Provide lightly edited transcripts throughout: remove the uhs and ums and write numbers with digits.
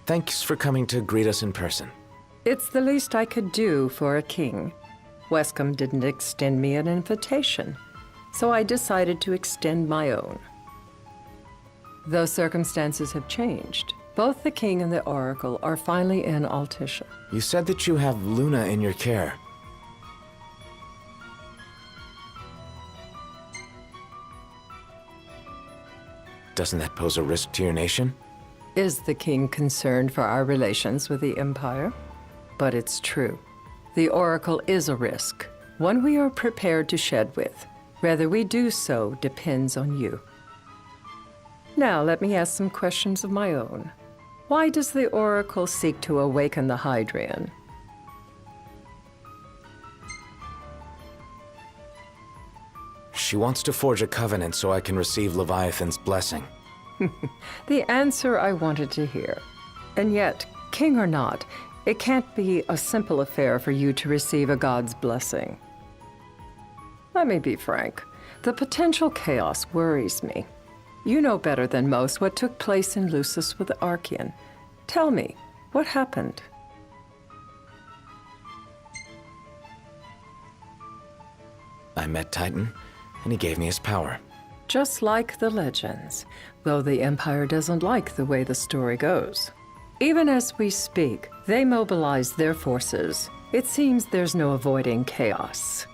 Thanks for coming to greet us in person. It's the least I could do for a king. Wescombe didn't extend me an invitation, so I decided to extend my own. Though circumstances have changed, both the king and the oracle are finally in Altissia. You said that you have Luna in your care. Doesn't that pose a risk to your nation? Is the king concerned for our relations with the Empire? But it's true. The oracle is a risk, one we are prepared to shed with. Whether we do so depends on you. Now let me ask some questions of my own. Why does the oracle seek to awaken the Hydrian? She wants to forge a covenant so I can receive Leviathan's blessing. The answer I wanted to hear. And yet, king or not, it can't be a simple affair for you to receive a god's blessing. Let me be frank. The potential chaos worries me. You know better than most what took place in Lucis with the Archean. Tell me, what happened? I met Titan, and he gave me his power. Just like the legends, though the Empire doesn't like the way the story goes. Even as we speak, they mobilize their forces. It seems there's no avoiding chaos.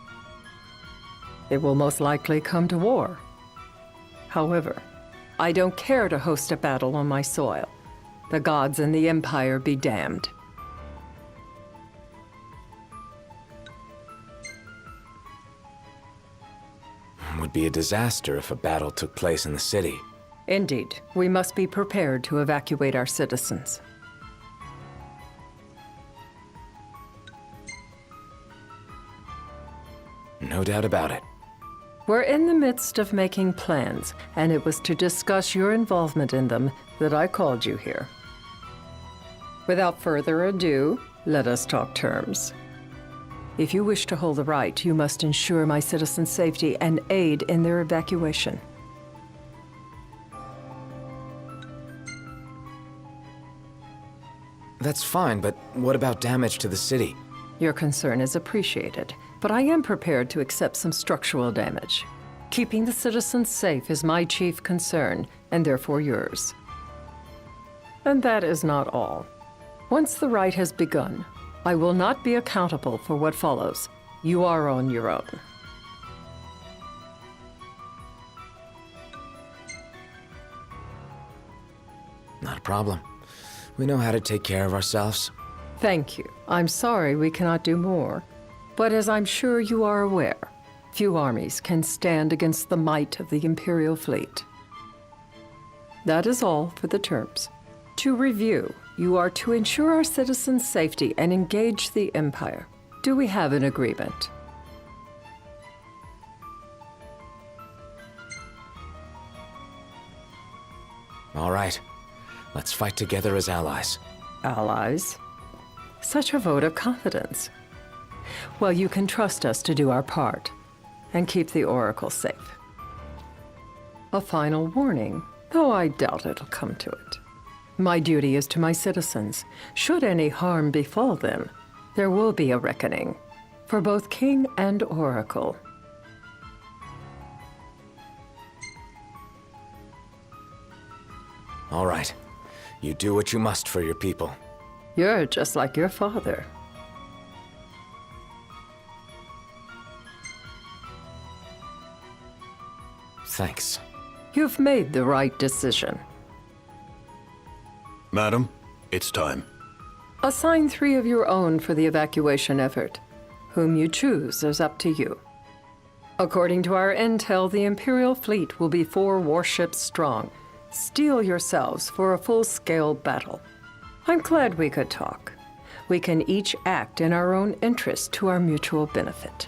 It will most likely come to war. However, I don't care to host a battle on my soil. The gods and the Empire be damned. It would be a disaster if a battle took place in the city. Indeed, we must be prepared to evacuate our citizens. No doubt about it. We're in the midst of making plans, and it was to discuss your involvement in them that I called you here. Without further ado, let us talk terms. If you wish to hold the right, you must ensure my citizens' safety and aid in their evacuation. That's fine, but what about damage to the city? Your concern is appreciated, but I am prepared to accept some structural damage. Keeping the citizens safe is my chief concern, and therefore yours. And that is not all. Once the rite has begun, I will not be accountable for what follows. You are on your own. Not a problem. We know how to take care of ourselves. Thank you. I'm sorry we cannot do more. But as I'm sure you are aware, few armies can stand against the might of the Imperial fleet. That is all for the terms. To review, you are to ensure our citizens' safety and engage the Empire. Do we have an agreement? All right. Let's fight together as allies. Allies? Such a vote of confidence. Well, you can trust us to do our part and keep the Oracle safe. A final warning, though I doubt it'll come to it. My duty is to my citizens. Should any harm befall them, there will be a reckoning for both King and Oracle. All right. You do what you must for your people. You're just like your father. Thanks. You've made the right decision. Madam, it's time. Assign 3 of your own for the evacuation effort. Whom you choose is up to you. According to our intel, the Imperial fleet will be 4 warships strong. Steel yourselves for a full-scale battle. I'm glad we could talk. We can each act in our own interest to our mutual benefit.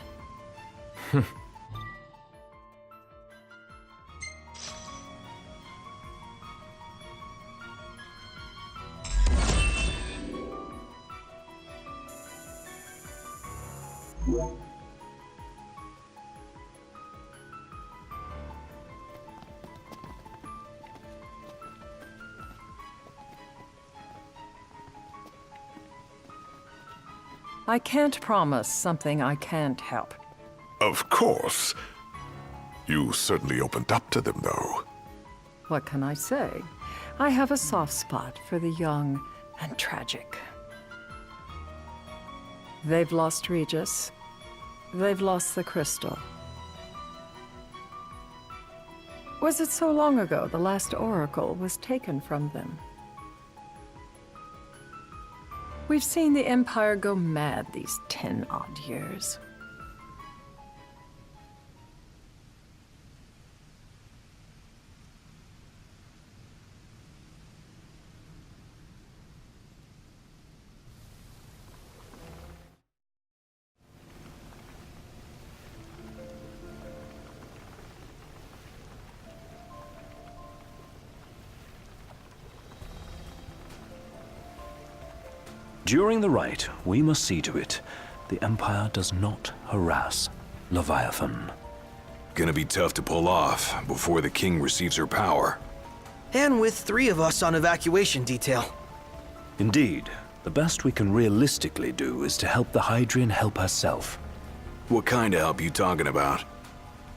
I can't promise something I can't help. Of course. You certainly opened up to them, though. What can I say? I have a soft spot for the young and tragic. They've lost Regis. They've lost the crystal. Was it so long ago the last oracle was taken from them? We've seen the Empire go mad these 10-odd years. During the rite, we must see to it the Empire does not harass Leviathan. Gonna be tough to pull off before the king receives her power. And with 3 of us on evacuation detail. Indeed, the best we can realistically do is to help the Hydrian help herself. What kind of help you talking about?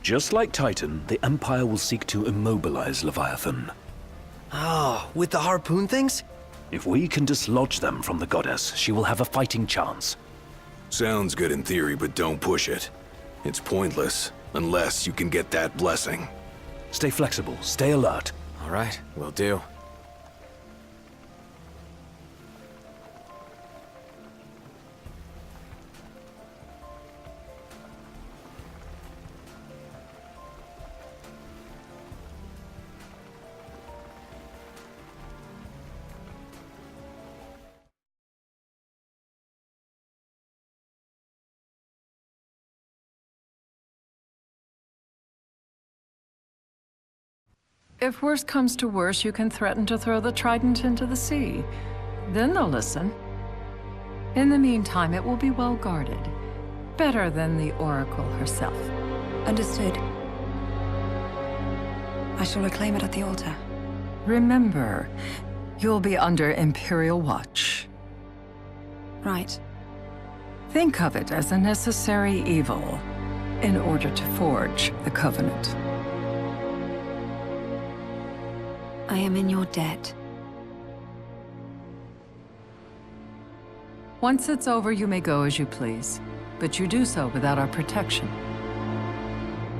Just like Titan, the Empire will seek to immobilize Leviathan. Oh, with the harpoon things? If we can dislodge them from the goddess, she will have a fighting chance. Sounds good in theory, but don't push it. It's pointless, unless you can get that blessing. Stay flexible, stay alert. All right, will do. If worse comes to worse, you can threaten to throw the trident into the sea. Then they'll listen. In the meantime, it will be well guarded. Better than the Oracle herself. Understood. I shall reclaim it at the altar. Remember, you'll be under Imperial watch. Right. Think of it as a necessary evil in order to forge the Covenant. I am in your debt. Once it's over, you may go as you please, but you do so without our protection.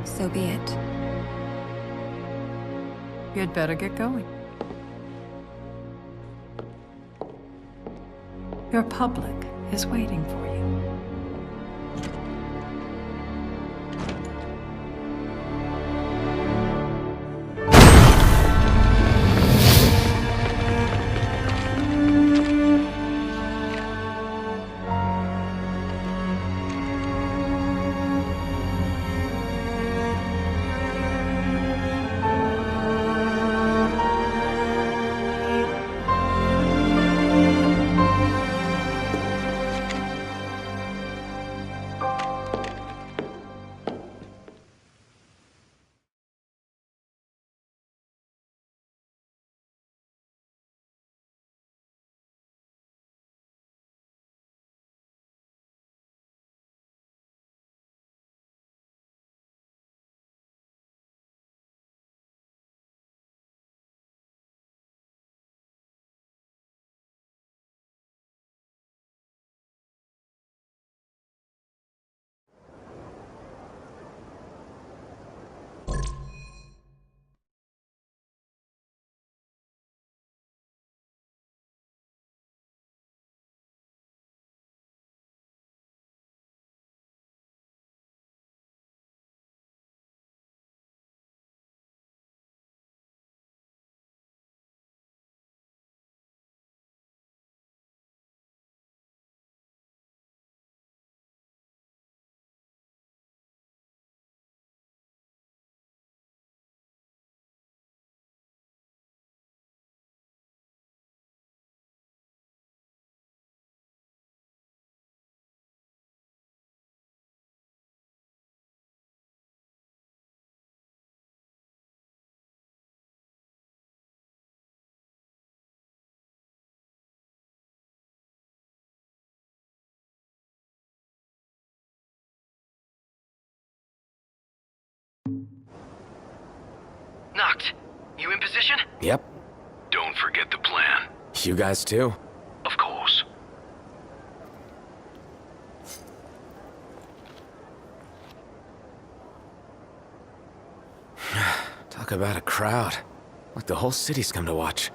So be it. You'd better get going. Your public is waiting for you. Noct, you in position? Yep. Don't forget the plan. You guys too? Of course. Talk about a crowd. Like the whole city's come to watch.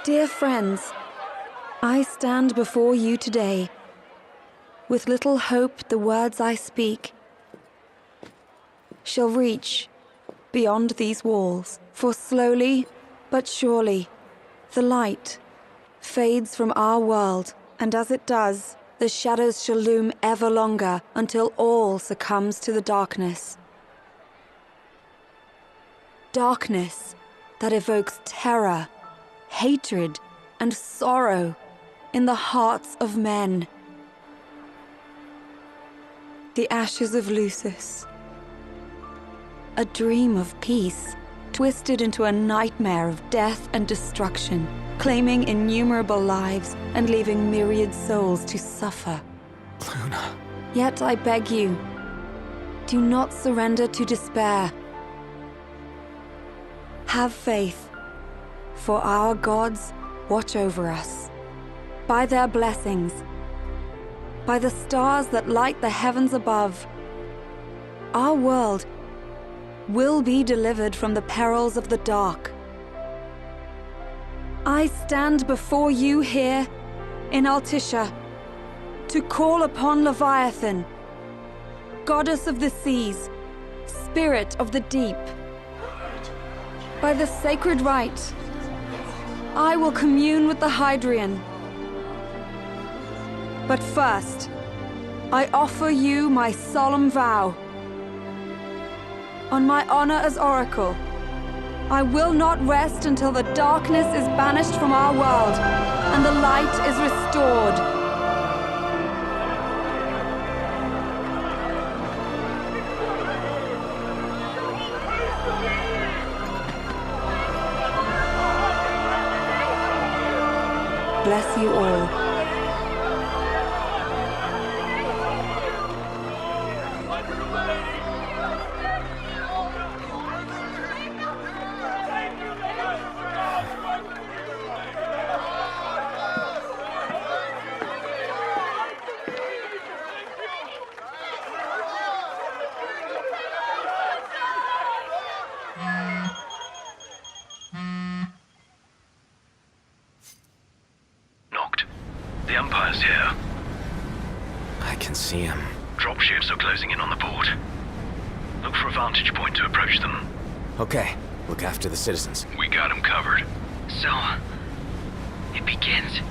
Dear friends, I stand before you today. With little hope the words I speak shall reach beyond these walls. For slowly but surely the light fades from our world, and as it does, the shadows shall loom ever longer until all succumbs to the darkness. Darkness that evokes terror, hatred, and sorrow in the hearts of men. The ashes of Lucis. A dream of peace, twisted into a nightmare of death and destruction, claiming innumerable lives and leaving myriad souls to suffer. Luna. Yet I beg you, do not surrender to despair. Have faith, for our gods watch over us. By their blessings, by the stars that light the heavens above, our world will be delivered from the perils of the dark. I stand before you here in Altissia to call upon Leviathan, goddess of the seas, spirit of the deep. By the sacred rite, I will commune with the Hydrian. But first, I offer you my solemn vow. On my honor as Oracle, I will not rest until the darkness is banished from our world and the light is restored. Bless you all. The Empire's here. I can see him. Dropships are closing in on the port. Look for a vantage point to approach them. Okay, look after the citizens. We got them covered. So, it begins.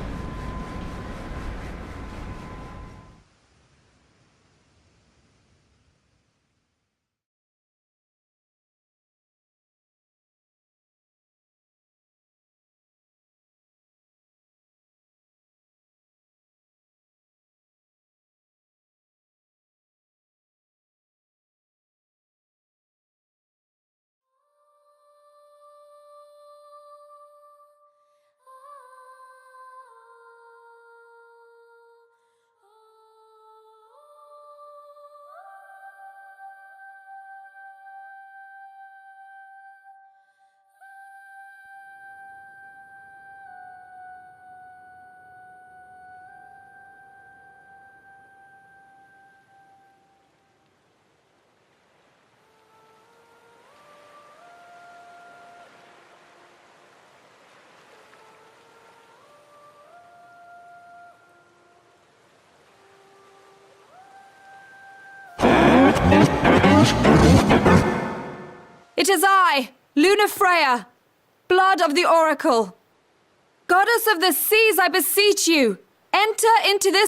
It is I, Luna Freya, blood of the Oracle. Goddess of the seas, I beseech you, enter into this